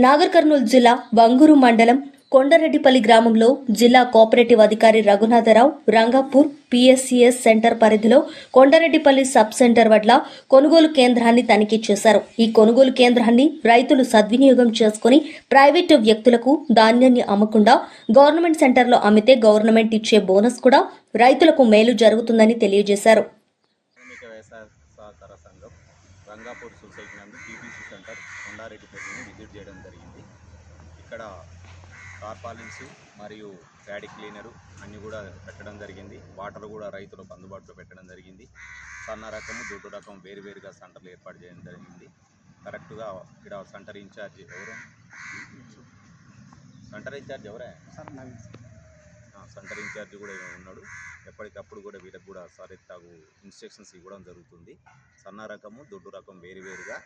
నాగర్ కర్నూలు జిల్లా వంగూరు మండలం కొండరెడ్డిపల్లి గ్రామంలో జిల్లా కోఆపరేటివ్ అధికారి రఘునాథరావు రంగాపూర్ పిఎస్సిఎస్ సెంటర్ పరిధిలో కొండరెడ్డిపల్లి సబ్ సెంటర్ వద్ద కొనుగోలు కేంద్రాన్ని తనిఖీ చేశారు. ఈ కొనుగోలు కేంద్రాన్ని రైతులు సద్వినియోగం చేసుకుని ప్రైవేటు వ్యక్తులకు ధాన్యాన్ని అమ్మకుండా గవర్నమెంట్ సెంటర్లో అమ్మితే గవర్నమెంట్ ఇచ్చే బోనస్ కూడా రైతులకు మేలు జరుగుతుందని తెలియజేశారు. రంగాపూర్ సొసైటీ నందు టీపీసీ సెంటర్ కొండారెడ్డిపల్లిని విజిట్ చేయడం జరిగింది. ఇక్కడ టార్పాలిన్స్ మరియు ప్యాడీ క్లీనరు అన్నీ కూడా పెట్టడం జరిగింది. వాటర్ కూడా రైతులకు అందుబాటులో పెట్టడం జరిగింది. సన్న రకము దొడ్డు రకం వేరువేరుగా సెంటర్లు ఏర్పాటు చేయడం జరిగింది. కరెక్ట్గా ఇక్కడ సెంటర్ ఇన్ఛార్జ్ ఎవరే సెంటర్ ఇన్ఛార్జ్ కూడా ఉన్నాడు. ఎప్పటికప్పుడు కూడా వీళ్ళకి కూడా సారెత్తాగు ఇన్స్ట్రక్షన్స్ ఇవ్వడం జరుగుతుంది. సన్న రకము దొడ్డు రకం వేరువేరుగా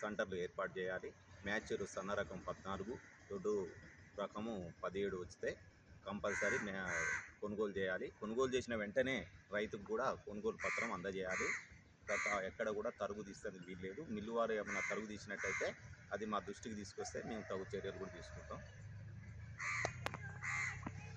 సెంటర్లు ఏర్పాటు చేయాలి. మ్యాచర్ సన్న రకం 14, దొడ్డు రకము 17 వస్తే కంపల్సరీ కొనుగోలు చేయాలి. కొనుగోలు చేసిన వెంటనే రైతుకు కూడా కొనుగోలు పత్రం అందజేయాలి. ఎక్కడ కూడా తరుగు తీసేది వీల్లేదు. మిల్లు వారు ఏమైనా తరుగు తీసినట్టయితే అది మా దృష్టికి తీసుకొస్తే మేము తగు చర్యలు కూడా తీసుకుంటాం.